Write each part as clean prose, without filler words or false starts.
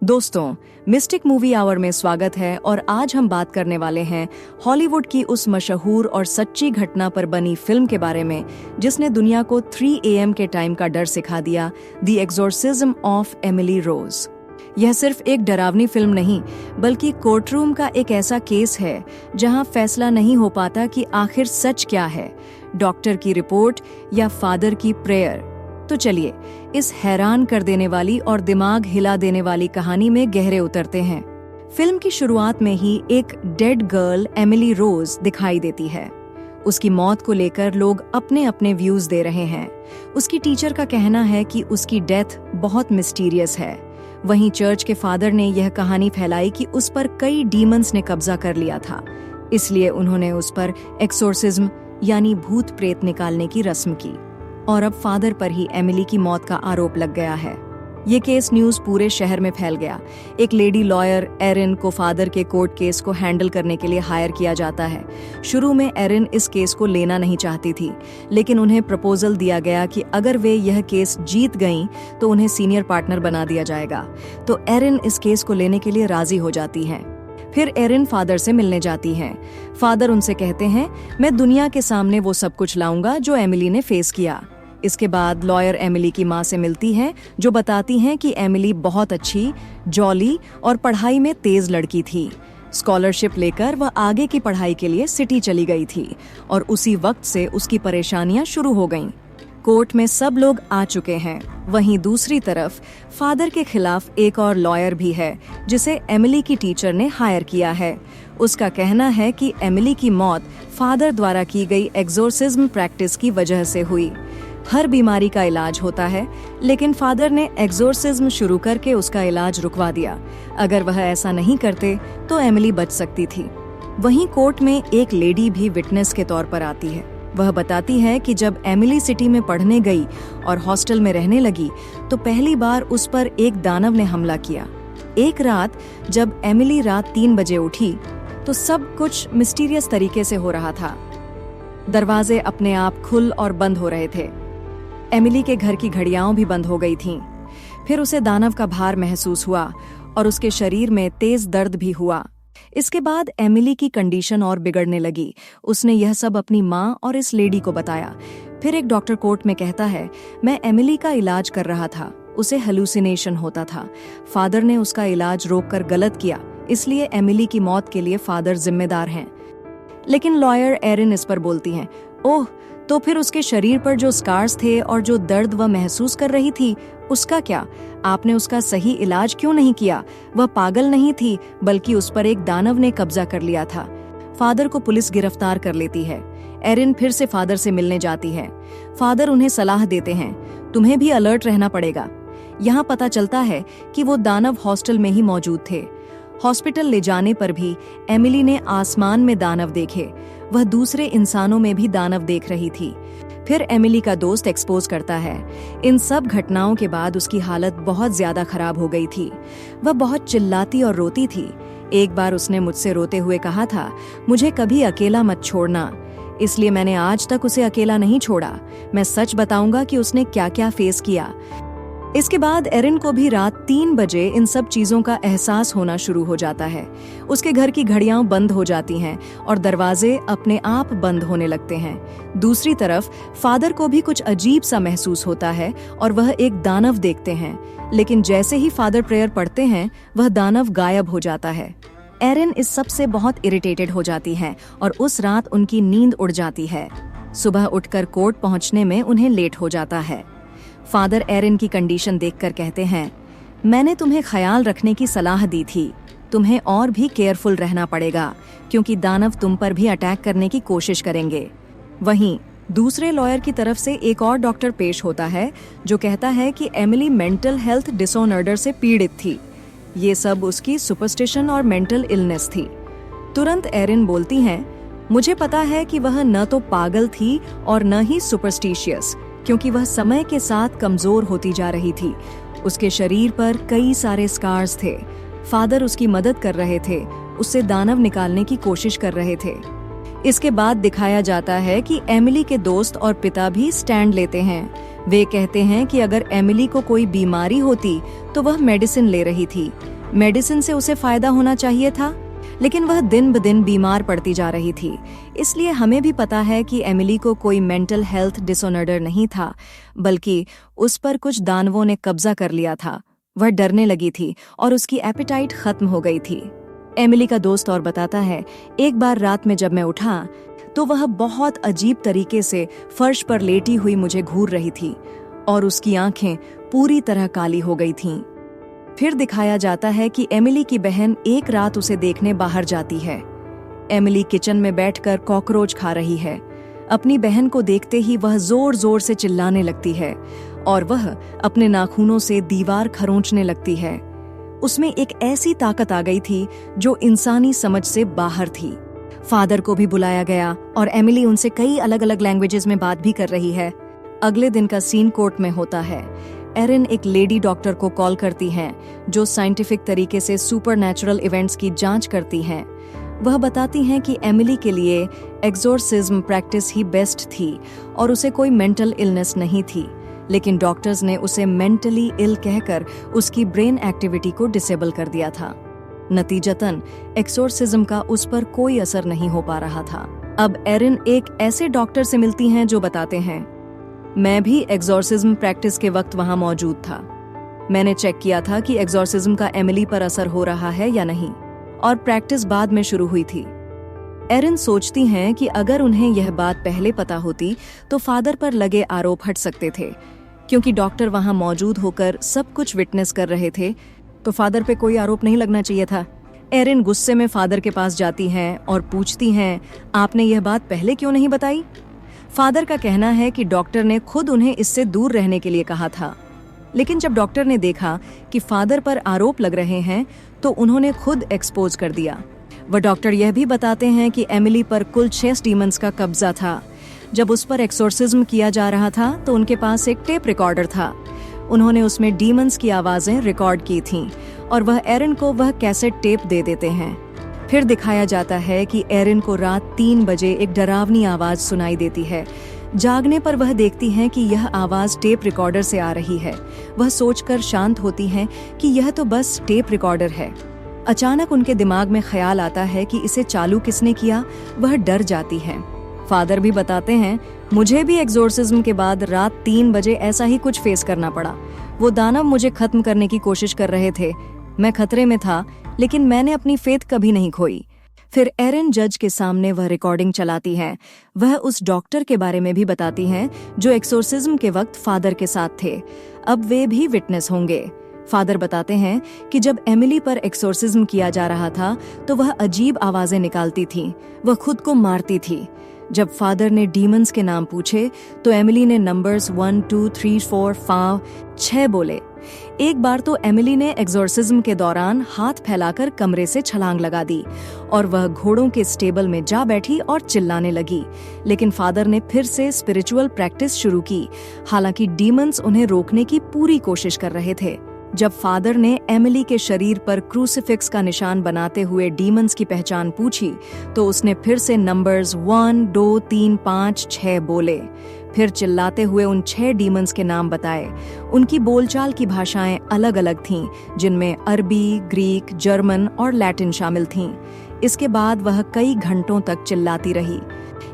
दोस्तों, mistake movie our में स्वागत है और आज हम बात करने वाले हैं हॉलीवुड की उस मशहूर और सच्ची घटना पर बनी फिल्म के बारे में जिसने दुनिया को 3 AM के टाइम का डर सिखा दिया, the exorcism of Emily Rose. यह सिर्फ एक डरावनी फिल्म नहीं, बल्कि कोर्टरूम का एक ऐसा केस है जहां फैसला नहीं हो पाता कि आखिर सच क्या है, डॉक्टर की रिपोर्ट या फादर की प्रेयर। तो चलिए इस हैरान कर देने वाली और दिमाग हिला देने वाली कहानी में गहरे उतरते हैं। फिल्म की शुरुआत में ही एक डेड गर्ल एमिली रोज दिखाई देती है। उसकी मौत को लेकर लोग अपने अपने व्यूज दे रहे हैं। उसकी टीचर का कहना है कि उसकी डेथ बहुत मिस्टीरियस है। वहीं चर्च के फादर ने यह कहानी फैलाई कि उस पर कई डीमंस ने कब्जा कर लिया था, इसलिए उन्होंने उस पर एक्सोर्सिज्म यानी भूत प्रेत निकालने की रस्म की। और अब फादर पर ही एमिली की मौत का आरोप लग गया है। ये केस न्यूज पूरे शहर में फैल गया। एक लेडी लॉयर एरिन को फादर के कोर्ट केस को हैंडल करने के लिए हायर किया जाता है। शुरू में एरिन इस केस को लेना नहीं चाहती थी, लेकिन उन्हें प्रपोजल दिया गया कि अगर वे यह केस जीत गईं तो उन्हें सीनियर पार्टनर बना दिया जाएगा। तो एरिन इस केस को लेने के लिए राजी हो जाती हैं। फिर एरिन फादर से मिलने जाती हैं। फादर उनसे कहते हैं, मैं दुनिया के सामने वो सब कुछ लाऊंगा जो एमिली ने फेस किया। इसके बाद लॉयर एमिली की माँ से मिलती हैं, जो बताती हैं कि एमिली बहुत अच्छी, जॉली और पढ़ाई में तेज लड़की थी। स्कॉलरशिप लेकर वह आगे की पढ़ाई के लिए सिटी चली गई थी और उसी वक्त से उसकी परेशानियां शुरू हो गईं। कोर्ट में सब लोग आ चुके हैं। वहीं दूसरी तरफ फादर के खिलाफ एक और लॉयर भी है, जिसे एमिली की टीचर ने हायर किया है। उसका कहना है कि एमिली की मौत फादर द्वारा की गई एक्सोर्सिज्म प्रैक्टिस की वजह से हुई। हर बीमारी का इलाज होता है, लेकिन फादर ने एक्सोर्सिज्म शुरू करके उसका इलाज रुकवा दिया। अगर वह ऐसा नहीं करते तो एमिली बच सकती थी। वहीं कोर्ट में एक लेडी भी विटनेस के तौर पर आती है। वह बताती है कि जब एमिली सिटी में पढ़ने गई और हॉस्टल में रहने लगी तो पहली बार उस पर एक दानव ने हमला किया। एक रात जब एमिली रात 3 बजे उठी तो सब कुछ मिस्टीरियस तरीके से हो रहा था। दरवाजे अपने आप खुल और बंद हो रहे थे। एमिली के घर की घड़ियां भी बंद हो गई थीं। फिर उसे दानव का भार महसूस हुआ और उसके शरीर में तेज दर्द भी हुआ। इसके बाद एमिली की कंडीशन और बिगड़ने लगी। उसने यह सब अपनी माँ और इस लेडी को बताया। फिर एक डॉक्टर कोर्ट में कहता है, मैं एमिली का इलाज कर रहा था, उसे हेलुसिनेशन होता था। फादर ने उसका इलाज रोककर गलत किया, इसलिए एमिली की मौत के लिए फादर जिम्मेदार हैं। लेकिन लॉयर एरिन इस पर बोलती हैं, ओह, तो फिर उसके शरीर पर जो स्कार्स थे और जो दर्द वह महसूस कर रही थी, उसका क्या? आपने उसका सही इलाज क्यों नहीं किया? वह पागल नहीं थी, बल्कि उस पर एक दानव ने कब्जा कर लिया था। फादर को पुलिस गिरफ्तार कर लेती है। एरिन फिर से फादर से मिलने जाती है। फादर उन्हें सलाह देते हैं, तुम्हें भी अलर्ट रहना पड़ेगा। यहाँ पता चलता है कि वो दानव हॉस्टल में ही मौजूद थे। हॉस्पिटल ले जाने पर भी एमिली ने आसमान में दानव देखे। वह दूसरे इंसानों में भी दानव देख रही थी। फिर एमिली का दोस्त एक्सपोज करता है। इन सब घटनाओं के बाद उसकी हालत बहुत ज्यादा खराब हो गई थी। वह बहुत चिल्लाती और रोती थी। एक बार उसने मुझसे रोते हुए कहा था, मुझे कभी अकेला मत छोड़ना। इसलिए मैंने आज तक उसे अकेला नहीं छोड़ा। मैं सच बताऊंगा कि उसने क्या क्या फेस किया। इसके बाद एरिन को भी रात 3 बजे इन सब चीजों का एहसास होना शुरू हो जाता है। उसके घर की घड़ियां बंद हो जाती हैं और दरवाजे अपने आप बंद होने लगते हैं। दूसरी तरफ फादर को भी कुछ अजीब सा महसूस होता है और वह एक दानव देखते हैं। लेकिन जैसे ही फादर प्रेयर पढ़ते हैं, वह दानव गायब हो जाता है। एरिन इस सब से बहुत इरिटेटेड हो जाती है और उस रात उनकी नींद उड़ जाती है। सुबह उठकर कोर्ट पहुंचने में उन्हें लेट हो जाता है। फादर एरिन की कंडीशन देखकर कहते हैं, मैंने तुम्हें ख्याल रखने की सलाह दी थी। तुम्हें और भी केयरफुल रहना पड़ेगा, क्योंकि दानव तुम पर भी अटैक करने की कोशिश करेंगे। वहीं दूसरे लॉयर की तरफ से एक और डॉक्टर पेश होता है, जो कहता है कि एमिली मेंटल हेल्थ डिसऑर्डर से पीड़ित थी। ये सब उसकी सुपरस्टिशन और मेंटल इलनेस थी। तुरंत एरिन बोलती हैं, मुझे पता है कि वह न तो पागल थी और न ही सुपरस्टिशियस, क्योंकि वह समय के साथ कमजोर होती जा रही थी। उसके शरीर पर कई सारे स्कार्स थे। फादर उसकी मदद कर रहे थे, उससे दानव निकालने की कोशिश कर रहे थे। इसके बाद दिखाया जाता है कि एमिली के दोस्त और पिता भी स्टैंड लेते हैं। वे कहते हैं कि अगर एमिली को कोई बीमारी होती तो वह मेडिसिन ले रही थी, मेडिसिन से उसे फायदा होना चाहिए था, लेकिन वह दिन ब दिन बीमार पड़ती जा रही थी। इसलिए हमें भी पता है कि एमिली को कोई मेंटल हेल्थ डिसऑर्डर नहीं था, बल्कि उस पर कुछ दानवों ने कब्जा कर लिया था। वह डरने लगी थी और उसकी एपेटाइट खत्म हो गई थी। एमिली का दोस्त और बताता है, एक बार रात में जब मैं उठा तो वह बहुत अजीब तरीके से फर्श पर लेटी हुई मुझे घूर रही थी और उसकी आंखें पूरी तरह काली हो गई थीं। फिर दिखाया जाता है कि एमिली की बहन एक रात उसे देखने बाहर जाती है। एमिली किचन में बैठकर कॉकरोच खा रही है। अपनी बहन को देखते ही वह जोर जोर से चिल्लाने लगती है और वह अपने नाखूनों से दीवार खरोंचने लगती है। उसमें एक ऐसी ताकत आ गई थी जो इंसानी समझ से बाहर थी। फादर को भी बुलाया गया और एमिली उनसे कई अलग अलग लैंग्वेजेस में बात भी कर रही है। अगले दिन का सीन कोर्ट में होता है। एरिन एक लेडी डॉक्टर को कॉल करती हैं जो साइंटिफिक तरीके से सुपरनैचुरल इवेंट्स की जांच करती हैं। वह बताती हैं कि एमिली के लिए एक्सोर्सिज्म प्रैक्टिस ही बेस्ट थी और उसे कोई मेंटल इलनेस नहीं थी, लेकिन डॉक्टर्स ने उसे मेंटली इल कहकर उसकी ब्रेन एक्टिविटी को डिसेबल कर दिया था। नतीजतन एक्सोर्सिज्म का उस पर कोई असर नहीं हो पा रहा था। अब एरिन एक ऐसे डॉक्टर से मिलती हैं जो बताते हैं, मैं भी एक्सोर्सिज्म प्रैक्टिस के वक्त वहां मौजूद था। मैंने चेक किया था कि एक्सोर्सिज्म का एमिली पर असर हो रहा है या नहीं, और प्रैक्टिस बाद में शुरू हुई थी। एरिन सोचती हैं कि अगर उन्हें यह बात पहले पता होती तो फादर पर लगे आरोप हट सकते थे। क्योंकि डॉक्टर वहां मौजूद होकर सब कुछ विटनेस कर रहे थे तो फादर पे कोई आरोप नहीं लगना चाहिए था। एरिन गुस्से में फादर के पास जाती हैं और पूछती हैं, आपने यह बात पहले क्यों नहीं बताई? फादर का कहना है कि डॉक्टर ने खुद उन्हें इससे दूर रहने के लिए कहा था, लेकिन जब डॉक्टर ने देखा कि फादर पर आरोप लग रहे हैं तो उन्होंने खुद एक्सपोज कर दिया। वह डॉक्टर यह भी बताते हैं कि एमिली पर कुल 6 डीमंस का कब्जा था। जब उस पर एक्सोर्सिज्म किया जा रहा था तो उनके पास एक टेप रिकॉर्डर था। उन्होंने उसमें डीमंस की आवाजें रिकॉर्ड की थीं और वह एरिन को वह कैसेट टेप दे देते हैं। फिर दिखाया जाता है कि एरिन को रात 3 बजे एक डरावनी आवाज सुनाई देती है। जागने पर वह देखती हैं कि यह आवाज टेप रिकॉर्डर से आ रही है। वह सोचकर शांत होती हैं कि यह तो बस टेप रिकॉर्डर है। अचानक उनके दिमाग में ख्याल आता है कि इसे चालू किसने किया। वह डर जाती हैं। फादर भी बताते हैं, मुझे भी एक्सोर्सिज्म के बाद रात 3 बजे ऐसा ही कुछ फेस करना पड़ा। वो दानव मुझे खत्म करने की कोशिश कर रहे थे। मैं खतरे में था, लेकिन मैंने अपनी फेथ कभी नहीं खोई। फिर एरिन जज के सामने वह रिकॉर्डिंग चलाती हैं। वह उस डॉक्टर के बारे में भी बताती हैं जो एक्सोर्सिज्म के वक्त फादर के साथ थे। अब वे भी विटनेस होंगे। फादर बताते हैं कि जब एमिली पर एक्सोर्सिज्म किया जा रहा था तो वह अजीब आवाजें निकालती थी। वह खुद को मारती थी। जब फादर ने डीमंस के नाम पूछे तो एमिली ने नंबर्स 1, 2, 3, 4, 5, 6 बोले। एक बार तो एमिली ने एक्सोर्सिज्म के दौरान हाथ फैलाकर कमरे से छलांग लगा दी और वह घोड़ों के स्टेबल में जा बैठी और चिल्लाने लगी। लेकिन फादर ने फिर से स्पिरिचुअल प्रैक्टिस शुरू की। हालांकि डीमंस उन्हें रोकने की पूरी कोशिश कर रहे थे। जब फादर ने एमिली के शरीर पर क्रूसिफिक्स का निशान बनाते हुए डीमंस की पहचान पूछी तो उसने फिर से नंबर्स 1, 2, 3, 5, 6 बोले। फिर चिल्लाते हुए उन 6 डीमंस के नाम बताए। उनकी बोलचाल की भाषाएं अलग अलग थीं, जिनमें अरबी, ग्रीक, जर्मन और लैटिन शामिल थीं। इसके बाद वह कई घंटों तक चिल्लाती रही।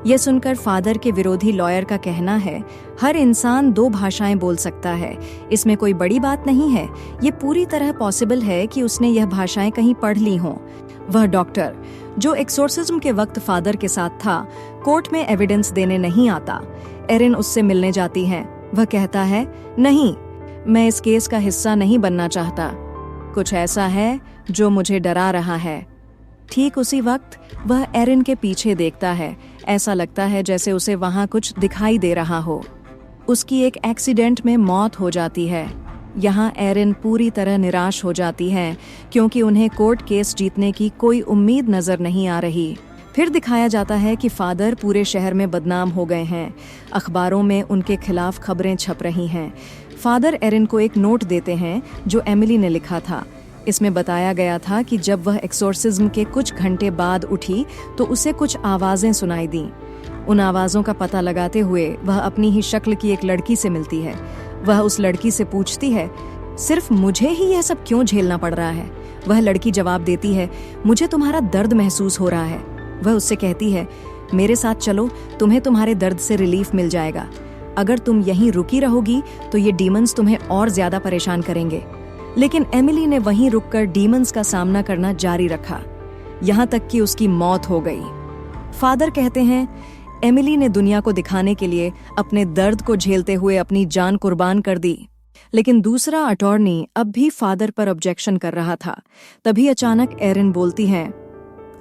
यह सुनकर फादर के विरोधी लॉयर का कहना है, हर इंसान 2 भाषाएं बोल सकता है, इसमें कोई बड़ी बात नहीं है। ये पूरी तरह पॉसिबल है कि उसने यह भाषाएं कहीं पढ़ ली हों। वह डॉक्टर जो एक्सोर्सिज्म के वक्त फादर के साथ था, कोर्ट में एविडेंस देने नहीं आता। एरिन उससे मिलने जाती हैं। वह कहता है, नहीं, मैं इस केस का हिस्सा नहीं बनना चाहता। कुछ ऐसा है जो मुझे डरा रहा है। ठीक उसी वक्त वह एरिन के पीछे देखता है। ऐसा लगता है जैसे उसे वहां कुछ दिखाई दे रहा हो। उसकी एक एक्सीडेंट में मौत हो जाती है। यहाँ एरिन पूरी तरह निराश हो जाती हैं क्योंकि उन्हें कोर्ट केस जीतने की कोई उम्मीद नजर नहीं आ रही। फिर दिखाया जाता है कि फादर पूरे शहर में बदनाम हो गए हैं। अखबारों में उनके खिलाफ खबरें छप रही हैं। फादर एरिन को एक नोट देते हैं जो एमिली ने लिखा था। इसमें बताया गया था कि जब वह एक्सोर्सिज्म के कुछ घंटे बाद उठी तो उसे कुछ आवाजें सुनाई दी। उन आवाजों का पता लगाते हुए वह अपनी ही शक्ल की एक लड़की से मिलती है। वह उस लड़की से पूछती है, सिर्फ मुझे ही यह सब क्यों झेलना पड़ रहा है? वह लड़की जवाब देती है, मुझे तुम्हारा दर्द महसूस हो रहा है। वह उससे कहती है, मेरे साथ चलो, तुम्हें तुम्हारे दर्द से रिलीफ मिल जाएगा। अगर तुम यहीं रुकी रहोगी तो ये डीमंस तुम्हें और ज्यादा परेशान करेंगे। लेकिन एमिली ने वहीं रुककर डीमंस का सामना करना जारी रखा, यहाँ तक कि उसकी मौत हो गई। फादर कहते हैं, एमिली ने दुनिया को दिखाने के लिए अपने दर्द को झेलते हुए अपनी जान कुर्बान कर दी। लेकिन दूसरा अटॉर्नी अब भी फादर पर ऑब्जेक्शन कर रहा था। तभी अचानक एरिन बोलती है,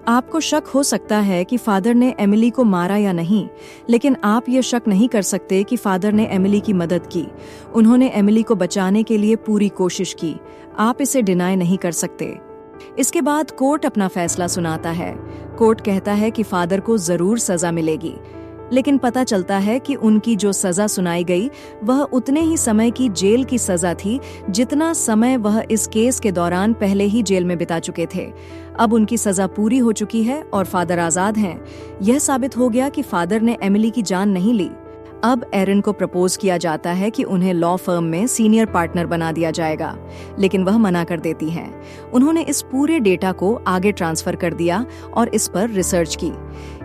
आपको शक हो सकता है कि फादर ने एमिली को मारा या नहीं, लेकिन आप ये शक नहीं कर सकते कि फादर ने एमिली की मदद की। उन्होंने एमिली को बचाने के लिए पूरी कोशिश की। आप इसे डिनाई नहीं कर सकते। इसके बाद कोर्ट अपना फैसला सुनाता है। कोर्ट कहता है कि फादर को जरूर सजा मिलेगी, लेकिन पता चलता है कि उनकी जो सजा सुनाई गई वह उतने ही समय की जेल की सजा थी जितना समय वह इस केस के दौरान पहले ही जेल में बिता चुके थे। अब उनकी सजा पूरी हो चुकी है और फादर आजाद हैं। यह साबित हो गया कि फादर ने एमिली की जान नहीं ली। अब एरिन को प्रपोज किया जाता है कि उन्हें लॉ फर्म में सीनियर पार्टनर बना दिया जाएगा, लेकिन वह मना कर देती हैं। उन्होंने इस पूरे डेटा को आगे ट्रांसफर कर दिया और इस पर रिसर्च की।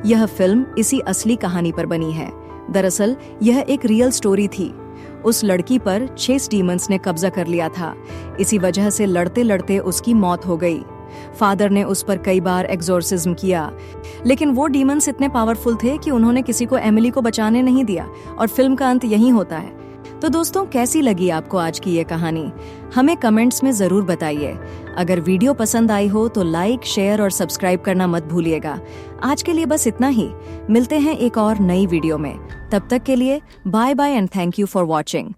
यह फिल्म इसी असली कहानी पर बनी है। दरअसल यह एक रियल स्टोरी थी। उस लड़की पर 6 डीमंस ने कब्जा कर लिया था। इसी वजह से लड़ते लड़ते उसकी मौत हो गई। फादर ने उस पर कई बार एक्सोर्सिज्म किया, लेकिन वो डीमंस इतने पावरफुल थे कि उन्होंने किसी को एमिली को बचाने नहीं दिया और फिल्म का अंत यही होता है। तो दोस्तों, कैसी लगी आपको आज की ये कहानी? हमें कमेंट्स में जरूर बताइए। अगर वीडियो पसंद आई हो तो लाइक, शेयर और सब्सक्राइब करना मत भूलिएगा। आज के लिए बस इतना ही। मिलते हैं एक और नई वीडियो में। तब तक के लिए bye bye and thank you for watching.